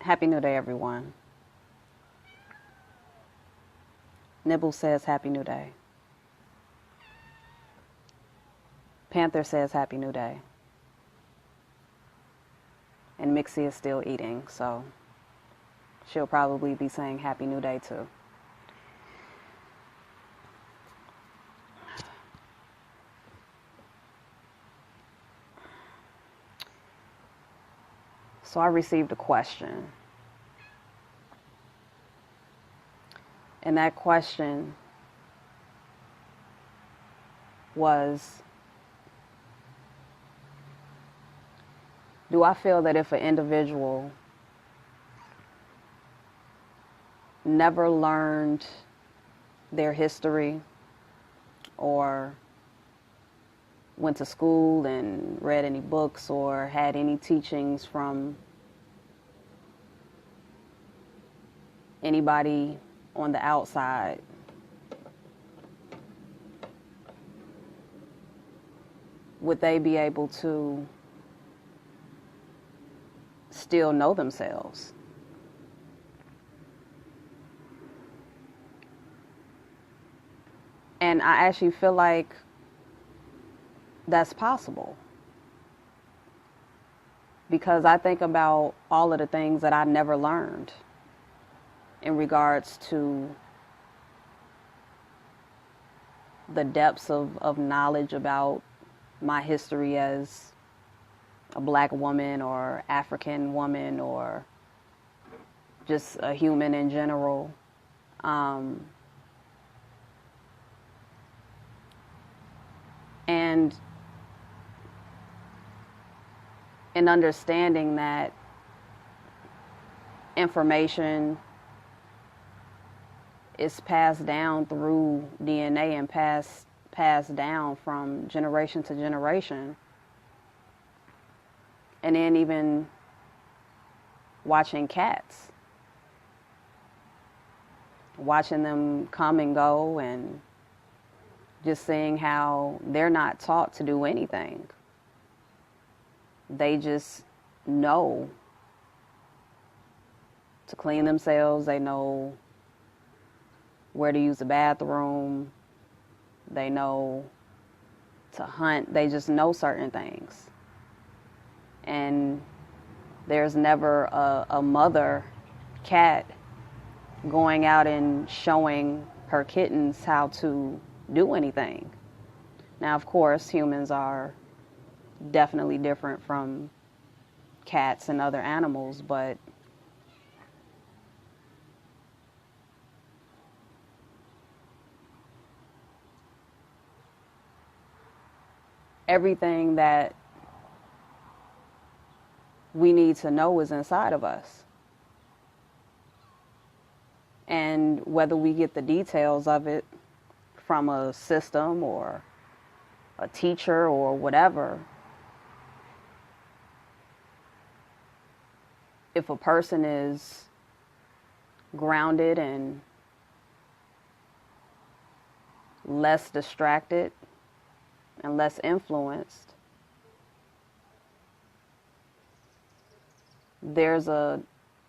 Happy New Day, everyone. Nibbles says Happy New Day. Panther says Happy New Day. And Mixee is still eating, so she'll probably be saying Happy New Day too. So I received a question. And that question was, do I feel that if an individual never learned their history or went to school and read any books or had any teachings from anybody on the outside, would they be able to still know themselves? And I actually feel like that's possible, because I think about all of the things that I never learned in regards to the depths of knowledge about my history as a black woman or African woman or just a human in general. And in understanding that information is passed down through DNA and passed down from generation to generation. And then even watching cats, watching them come and go, and just seeing how they're not taught to do anything. They just know to clean themselves. They know where to use the bathroom. They know to hunt. They just know certain things. And there's never a mother cat going out and showing her kittens how to do anything. Now, of course, humans are definitely different from cats and other animals, but everything that we need to know is inside of us. And whether we get the details of it from a system or a teacher or whatever, if a person is grounded and less distracted and less influenced, there's a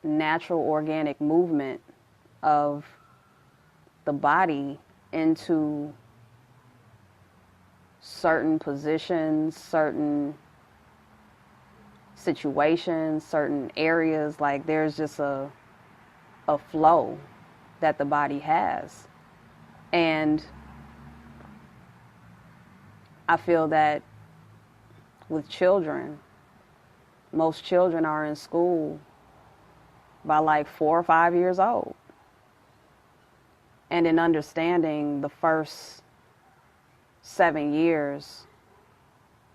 natural organic movement of the body into certain positions, certain situations, certain areas. Like there's just a flow that the body has. And I feel that with children, most children are in school by like 4 or 5 years old. And in understanding the first 7 years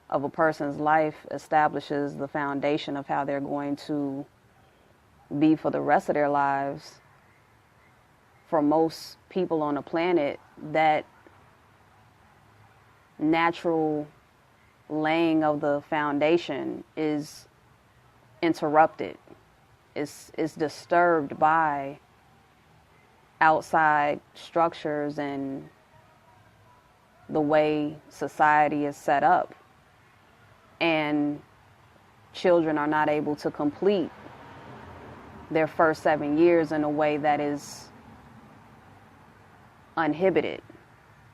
of a person's life establishes the foundation of how they're going to be for the rest of their lives. For most people on the planet, that natural laying of the foundation is interrupted, is disturbed by outside structures and the way society is set up. And children are not able to complete their first 7 years in a way that is uninhibited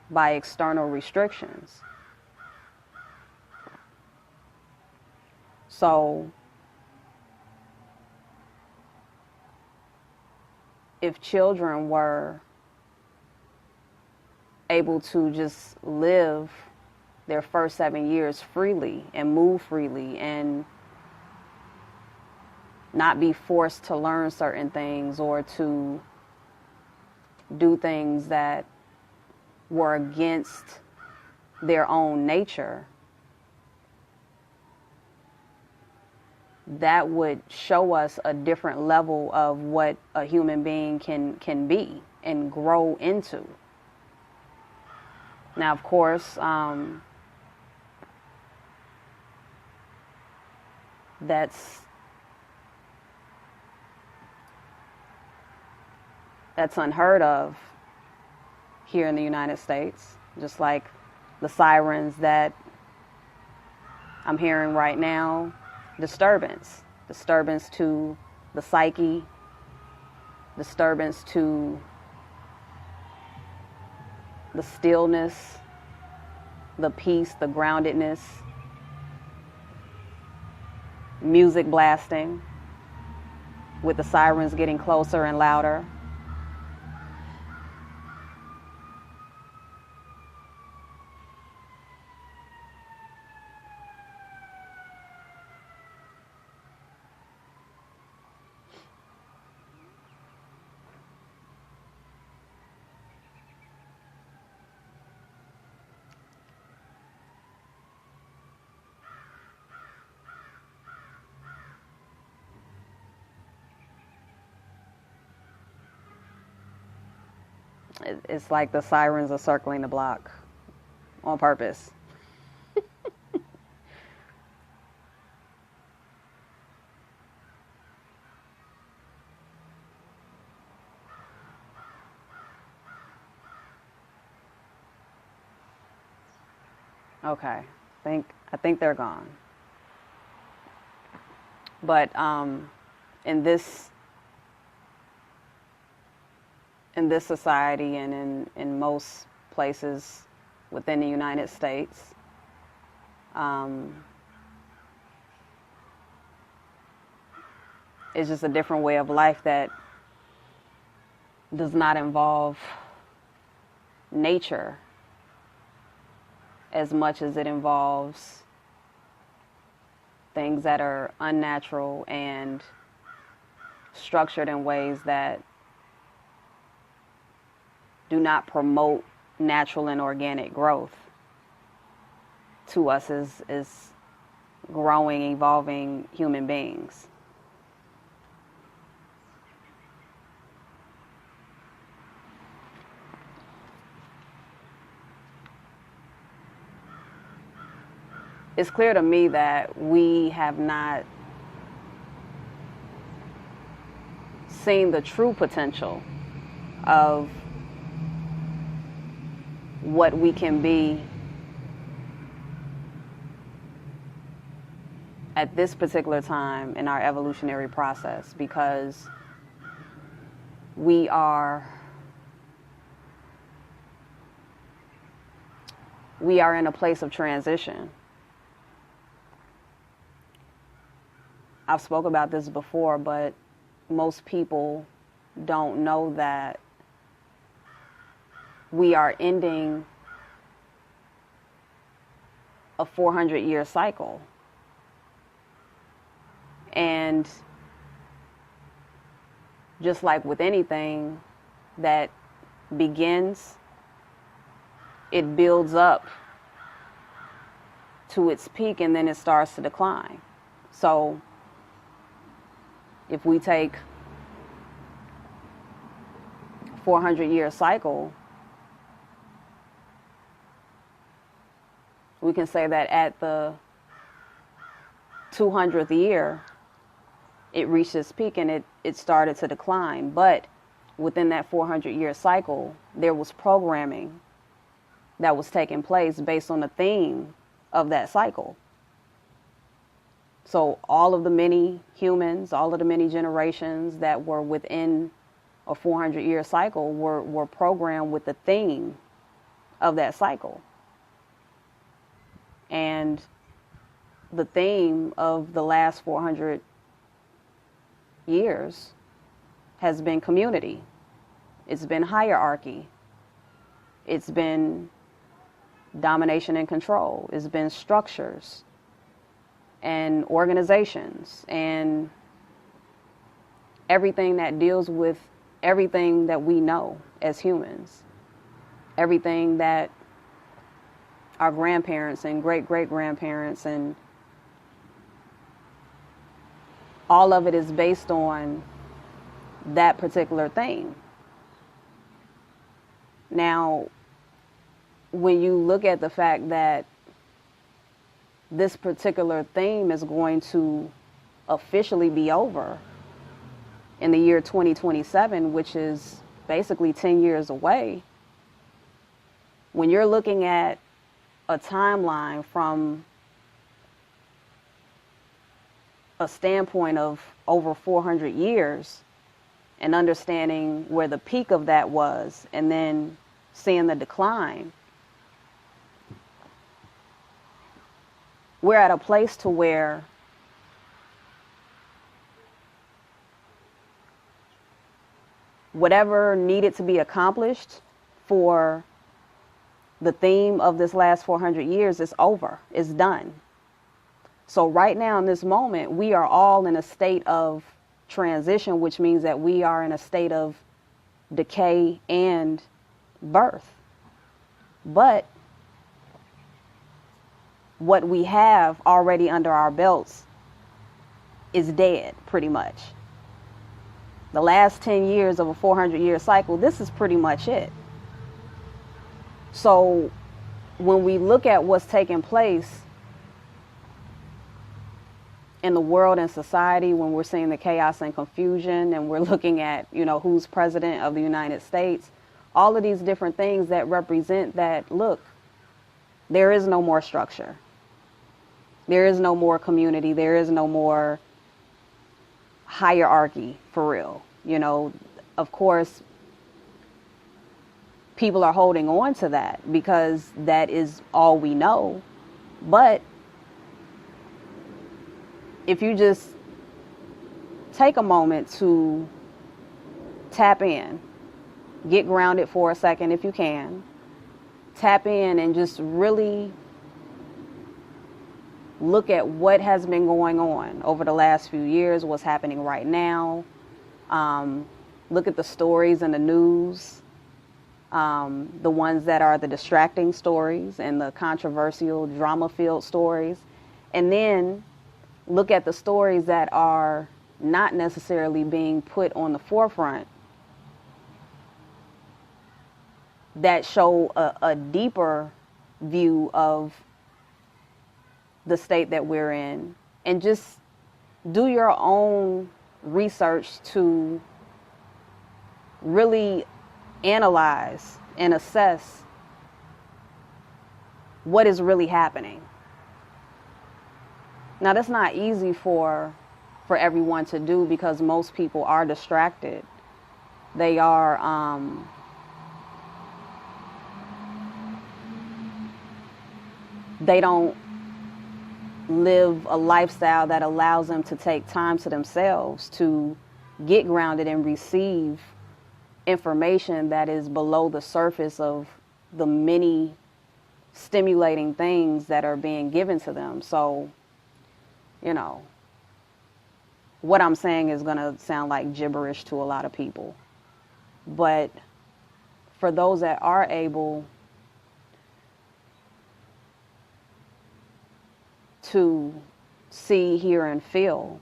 by external restrictions. So if children were able to just live their first 7 years freely and move freely and not be forced to learn certain things or to do things that were against their own nature, that would show us a different level of what a human being can be and grow into. Now, of course, that's unheard of here in the United States, just like the sirens that I'm hearing right now. Disturbance to the psyche, disturbance to the stillness, the peace, the groundedness, music blasting with the sirens getting closer and louder. It's like the sirens are circling the block on purpose. Okay, I think they're gone. But in this society and in most places within the United States, it's just a different way of life that does not involve nature as much as it involves things that are unnatural and structured in ways that do not promote natural and organic growth to us as growing, evolving human beings. It's clear to me that we have not seen the true potential of what we can be at this particular time in our evolutionary process, because we are in a place of transition. I've spoke about this before, but most people don't know that we are ending a 400-year cycle. And just like with anything that begins, it builds up to its peak and then it starts to decline. So if we take a 400-year cycle, we can say that at the 200th year, it reached its peak and it started to decline. But within that 400-year cycle, there was programming that was taking place based on the theme of that cycle. So all of the many humans, all of the many generations that were within a 400-year cycle were programmed with the theme of that cycle. And the theme of the last 400 years has been community. It's been hierarchy. It's been domination and control. It's been structures and organizations and everything that deals with everything that we know as humans. Everything that our grandparents and great-great-grandparents, and all of it is based on that particular thing. Now, when you look at the fact that this particular theme is going to officially be over in the year 2027, which is basically 10 years away, when you're looking at a timeline from a standpoint of over 400 years and understanding where the peak of that was and then seeing the decline, we're at a place to where whatever needed to be accomplished for the theme of this last 400 years is over. It's done. So right now in this moment, we are all in a state of transition, which means that we are in a state of decay and birth. But what we have already under our belts is dead, pretty much. The last 10 years of a 400-year cycle, this is pretty much it. So when we look at what's taking place in the world and society, when we're seeing the chaos and confusion, and we're looking at, who's president of the United States, all of these different things that represent that, look, there is no more structure. There is no more community. There is no more hierarchy, for real. Of course, people are holding on to that because that is all we know. But if you just take a moment to tap in, get grounded for a second if you can, tap in and just really look at what has been going on over the last few years, what's happening right now. Look at the stories in the news, the ones that are the distracting stories and the controversial, drama-filled stories. And then look at the stories that are not necessarily being put on the forefront, that show a deeper view of the state that we're in. And just do your own research to really analyze and assess what is really happening. Now, that's not easy for everyone to do because most people are distracted. They are they don't live a lifestyle that allows them to take time to themselves to get grounded and receive information that is below the surface of the many stimulating things that are being given to them. So, what I'm saying is going to sound like gibberish to a lot of people. But for those that are able to see, hear, and feel,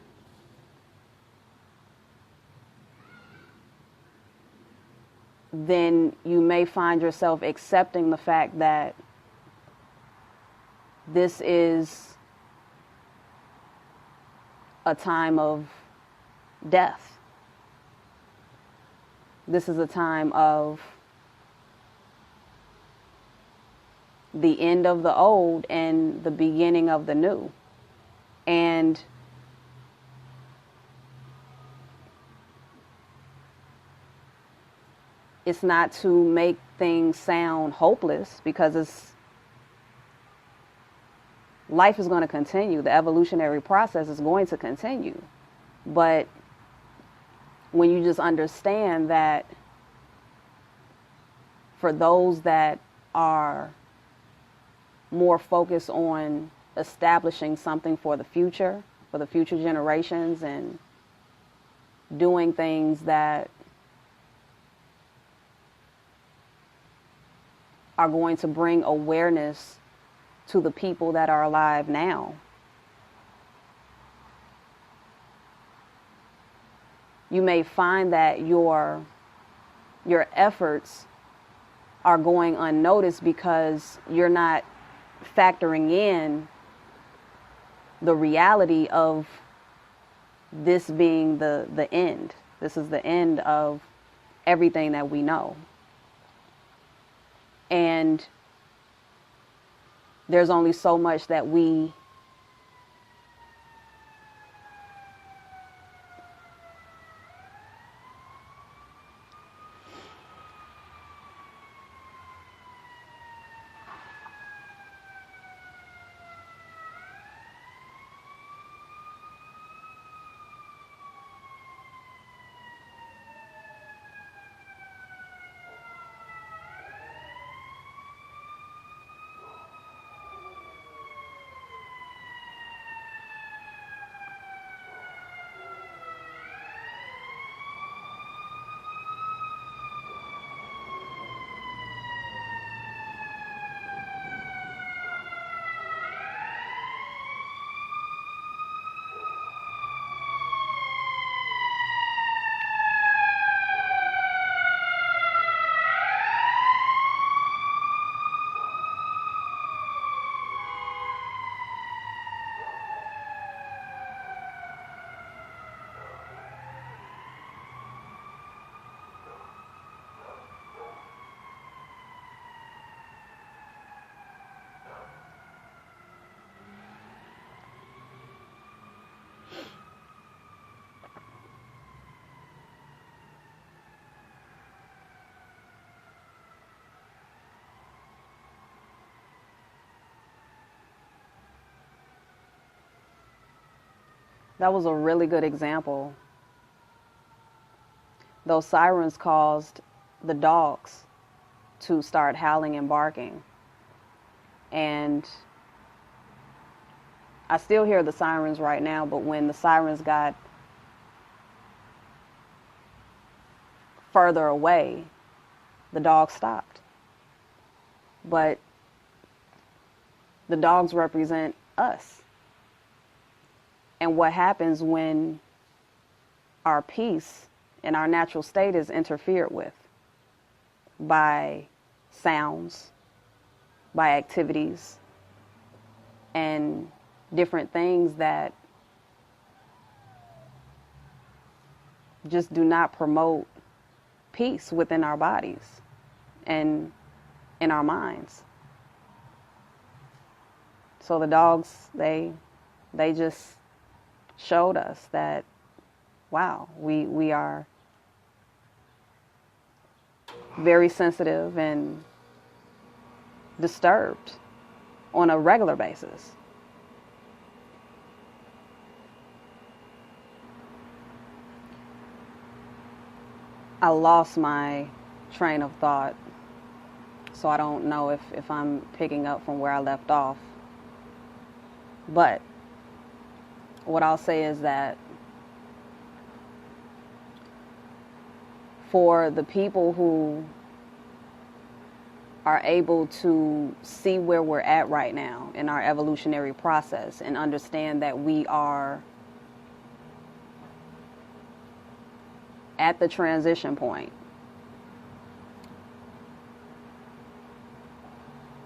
then you may find yourself accepting the fact that this is a time of death. This is a time of the end of the old and the beginning of the new. And it's not to make things sound hopeless, because life is going to continue. The evolutionary process is going to continue. But when you just understand that for those that are more focused on establishing something for the future generations, and doing things that are going to bring awareness to the people that are alive now, you may find that your efforts are going unnoticed because you're not factoring in the reality of this being the end. This is the end of everything that we know. And there's only so much that we That was a really good example. Those sirens caused the dogs to start howling and barking. And I still hear the sirens right now, but when the sirens got further away, the dogs stopped. But the dogs represent us. And what happens when our peace and our natural state is interfered with by sounds, by activities, and different things that just do not promote peace within our bodies and in our minds. So the dogs, they just showed us that, wow, we are very sensitive and disturbed on a regular basis. I lost my train of thought, so I don't know if I'm picking up from where I left off. But what I'll say is that for the people who are able to see where we're at right now in our evolutionary process and understand that we are at the transition point,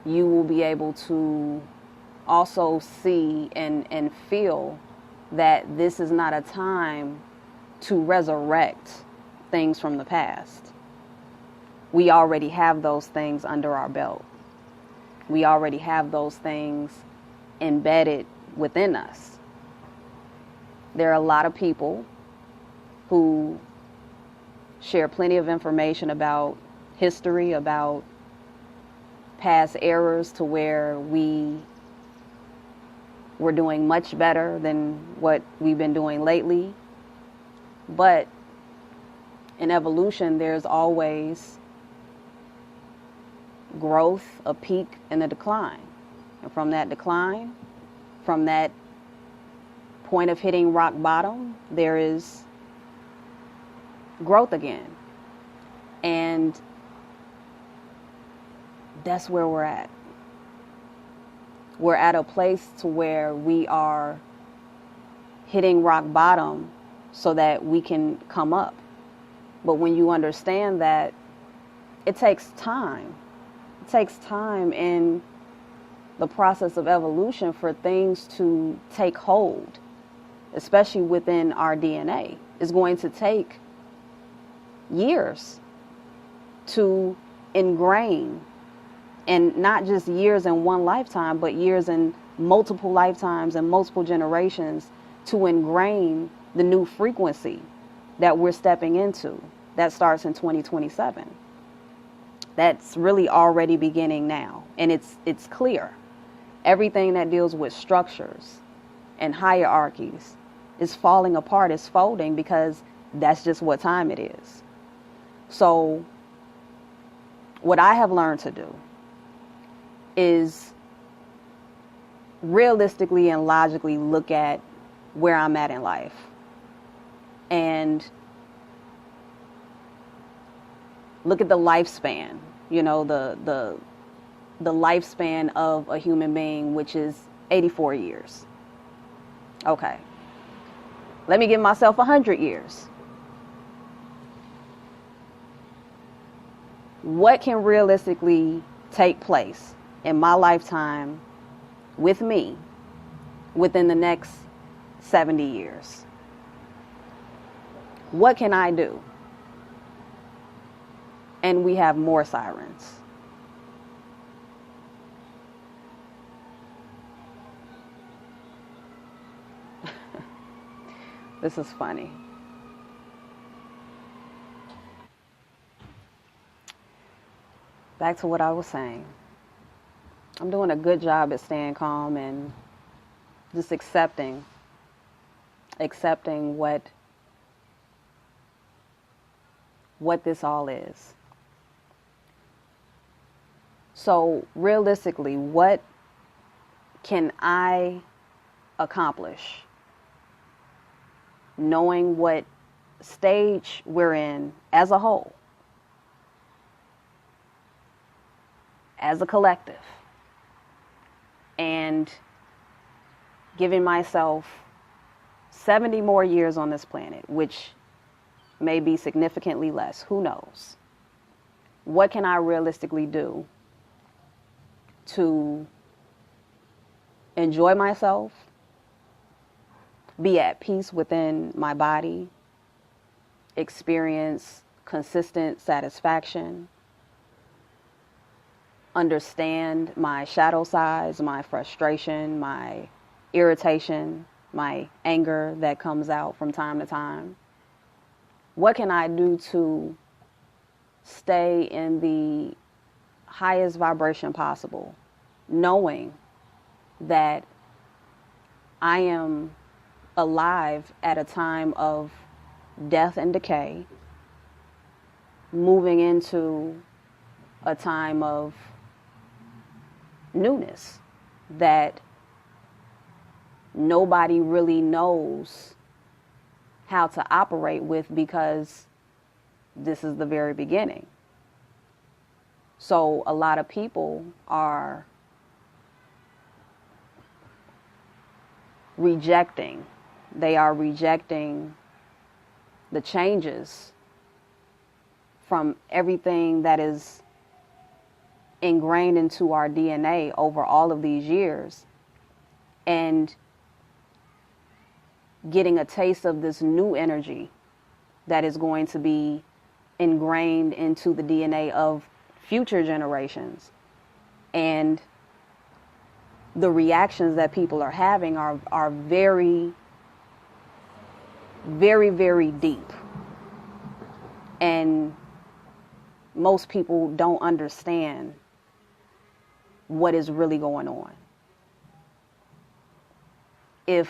you will be able to also see and feel that this is not a time to resurrect things from the past. We already have those things under our belt. We already have those things embedded within us. There are a lot of people who share plenty of information about history, about past errors to where we were doing much better than what we've been doing lately. But in evolution, there's always growth, a peak, and a decline. And from that decline, from that point of hitting rock bottom, there is growth again. And that's where we're at. We're at a place to where we are hitting rock bottom so that we can come up. But when you understand that, it takes time. It takes time in the process of evolution for things to take hold, especially within our DNA. It's going to take years to ingrain, and not just years in one lifetime, but years in multiple lifetimes and multiple generations, to ingrain the new frequency that we're stepping into. That starts in 2027. That's really already beginning now, and it's clear. Everything that deals with structures and hierarchies is falling apart, is folding, because that's just what time it is. So what I have learned to do is realistically and logically look at where I'm at in life, and look at the lifespan, you know, the lifespan of a human being, which is 84 years. Okay. Let me give myself 100 years. What can realistically take place in my lifetime with me within the next 70 years? What can I do? And we have more sirens. This is funny. Back to what I was saying. I'm doing a good job at staying calm and just accepting what this all is. So realistically, what can I accomplish knowing what stage we're in as a whole, as a collective, and giving myself 70 more years on this planet, which may be significantly less, who knows? What can I realistically do to enjoy myself, be at peace within my body, experience consistent satisfaction, understand my shadow sides, my frustration, my irritation, my anger that comes out from time to time? What can I do to stay in the highest vibration possible, knowing that I am alive at a time of death and decay, moving into a time of newness that nobody really knows how to operate with, because this is the very beginning. So a lot of people are rejecting. They are rejecting the changes from everything that is ingrained into our DNA over all of these years, and getting a taste of this new energy that is going to be ingrained into the DNA of future generations. And the reactions that people are having are very, very, very deep. And most people don't understand what is really going on. If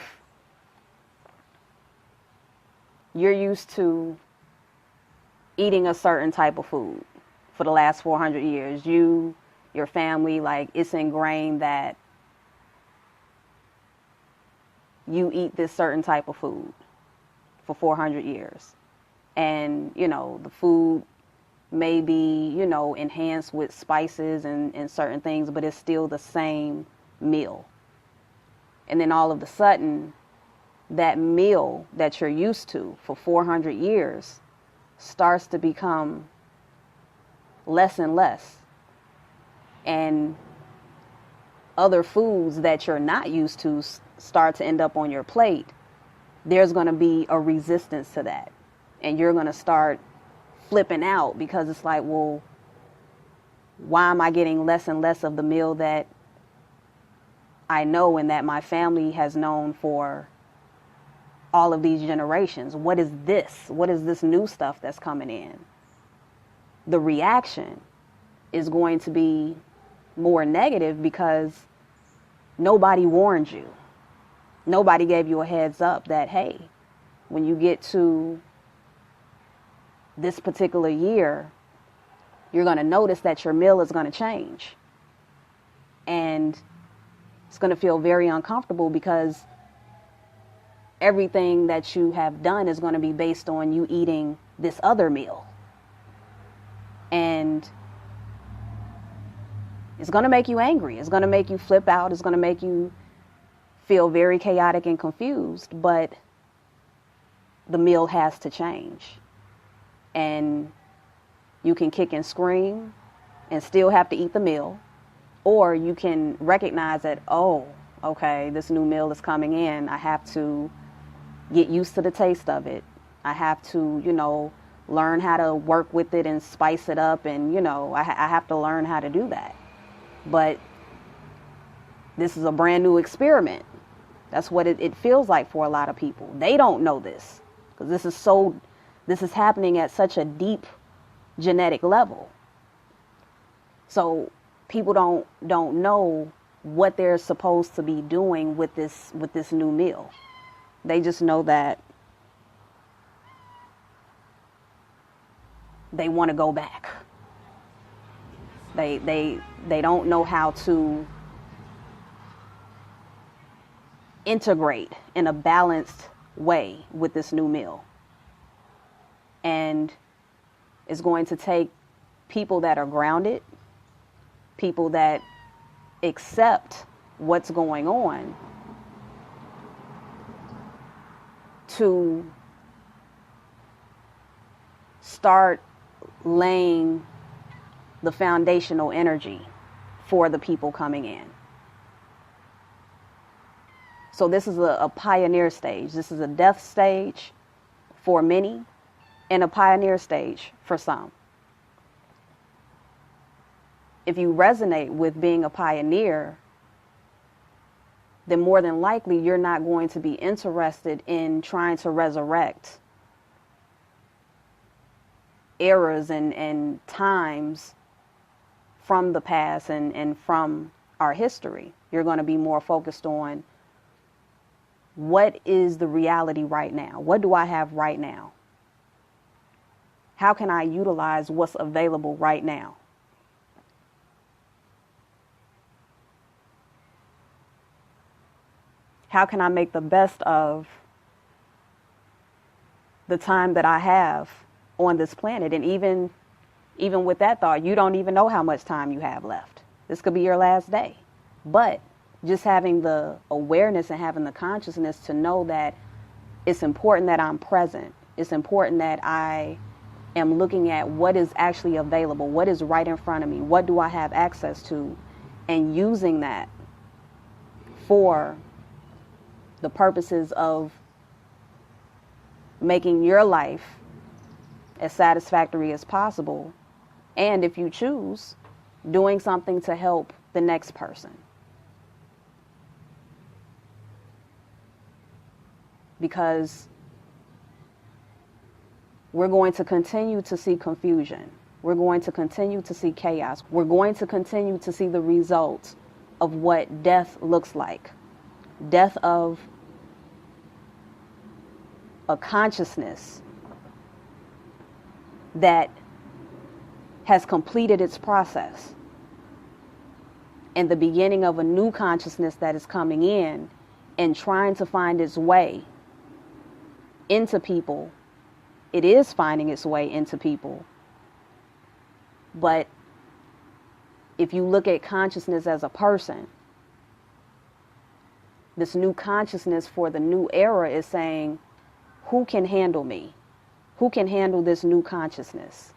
you're used to eating a certain type of food for the last 400 years, your family, like, it's ingrained that you eat this certain type of food for 400 years. And, you know, the food may be, you know, enhanced with spices and certain things, but it's still the same meal. And then all of a sudden, that meal that you're used to for 400 years starts to become less and less. And other foods that you're not used to start to end up on your plate. There's going to be a resistance to that. And you're going to start flipping out because it's like, well, why am I getting less and less of the meal that I know and that my family has known for all of these generations? What is this? What is this new stuff that's coming in? The reaction is going to be more negative because nobody warned you. Nobody gave you a heads up that, hey, when you get to this particular year, you're going to notice that your meal is going to change. And it's going to feel very uncomfortable because everything that you have done is going to be based on you eating this other meal. And it's going to make you angry. It's going to make you flip out. It's going to make you feel very chaotic and confused. But the meal has to change. And you can kick and scream and still have to eat the meal. Or you can recognize that, oh, okay, this new meal is coming in. I have to get used to the taste of it. I have to, you know, learn how to work with it and spice it up. And, you know, I have to learn how to do that. But this is a brand new experiment. That's what it feels like for a lot of people. They don't know this because this is happening at such a deep genetic level. So people don't know what they're supposed to be doing with this new meal. They just know that they want to go back. They don't know how to integrate in a balanced way with this new meal. And it's going to take people that are grounded, people that accept what's going on, to start laying the foundational energy for the people coming in. So this is a pioneer stage. This is a death stage for many and a pioneer stage for some. If you resonate with being a pioneer, then more than likely you're not going to be interested in trying to resurrect eras and times from the past and from our history. You're going to be more focused on what is the reality right now? What do I have right now? How can I utilize what's available right now? How can I make the best of the time that I have on this planet? And even with that thought, you don't even know how much time you have left. This could be your last day. But just having the awareness and having the consciousness to know that it's important that I'm present. It's important that I am looking at what is actually available, what is right in front of me, what do I have access to, and using that for the purposes of making your life as satisfactory as possible. And if you choose, doing something to help the next person. Because we're going to continue to see confusion. We're going to continue to see chaos. We're going to continue to see the results of what death looks like. Death of a consciousness that has completed its process, and the beginning of a new consciousness that is coming in and trying to find its way into people. It is finding its way into people. But if you look at consciousness as a person, this new consciousness for the new era is saying, who can handle me? Who can handle this new consciousness?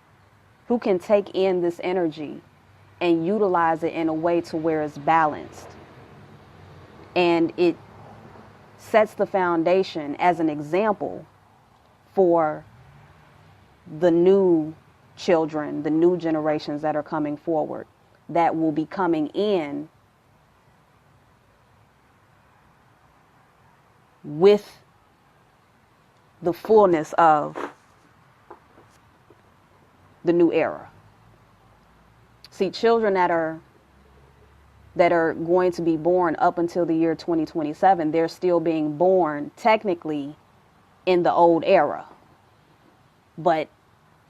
Who can take in this energy and utilize it in a way to where it's balanced? And it sets the foundation as an example for the new children, the new generations that are coming forward, that will be coming in with the fullness of the new era. See, children that are going to be born up until the year 2027, they're still being born technically in the old era. But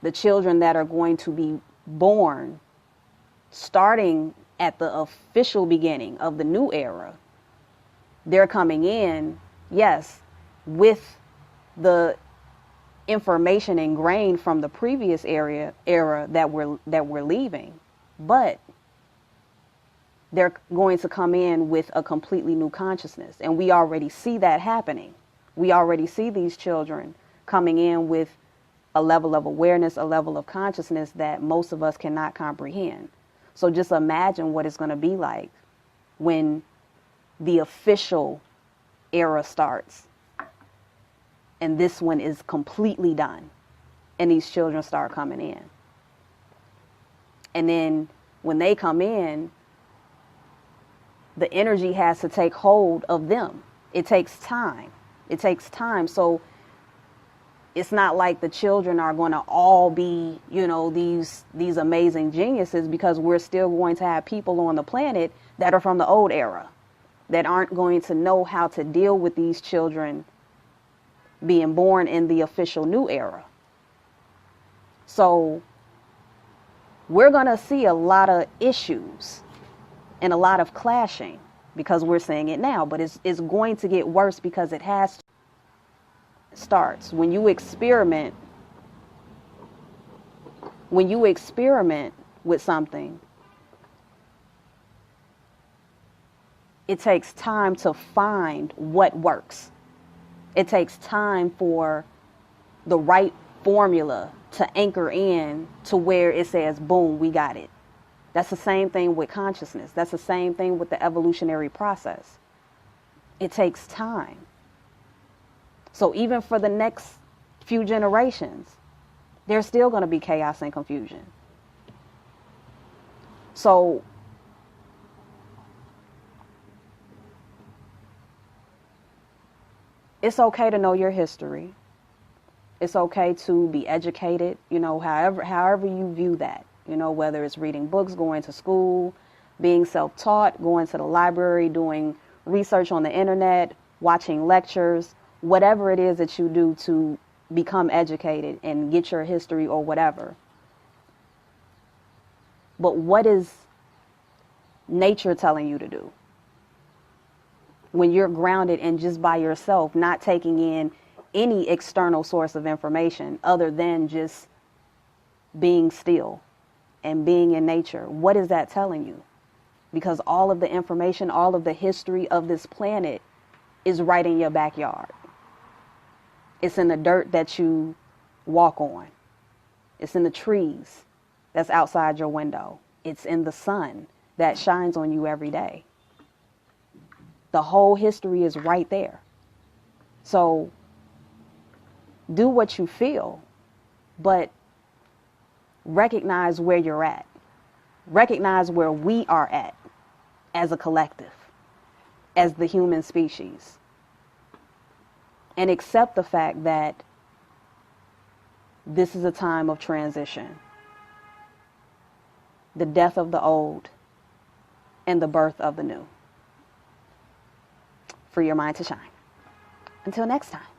the children that are going to be born starting at the official beginning of the new era, they're coming in, yes, with the information ingrained from the previous era that we're leaving, but they're going to come in with a completely new consciousness. And we already see that happening. We already see these children coming in with a level of awareness, a level of consciousness that most of us cannot comprehend. So just imagine what it's going to be like when the official era starts and this one is completely done and these children start coming in. And then when they come in, the energy has to take hold of them. It takes time. It takes time. So it's not like the children are going to all be, these amazing geniuses, because we're still going to have people on the planet that are from the old era that aren't going to know how to deal with these children being born in the official new era. So we're going to see a lot of issues and a lot of clashing, because we're seeing it now, but it's going to get worse because it has to. Starts when you experiment with something. It takes time to find what works. It takes time for the right formula to anchor in to where it says, boom, we got it. That's the same thing with consciousness. That's the same thing with the evolutionary process. It takes time. So even for the next few generations, there's still going to be chaos and confusion. So it's okay to know your history. It's okay to be educated, however you view that, whether it's reading books, going to school, being self-taught, going to the library, doing research on the internet, watching lectures, whatever it is that you do to become educated and get your history or whatever. But what is nature telling you to do? When you're grounded and just by yourself, not taking in any external source of information other than just being still and being in nature, what is that telling you? Because all of the information, all of the history of this planet is right in your backyard. It's in the dirt that you walk on. It's in the trees that's outside your window. It's in the sun that shines on you every day. The whole history is right there. So do what you feel, but recognize where you're at. Recognize where we are at as a collective, as the human species. And accept the fact that this is a time of transition. the death of the old, and the birth of the new. Free your mind to shine. Until next time.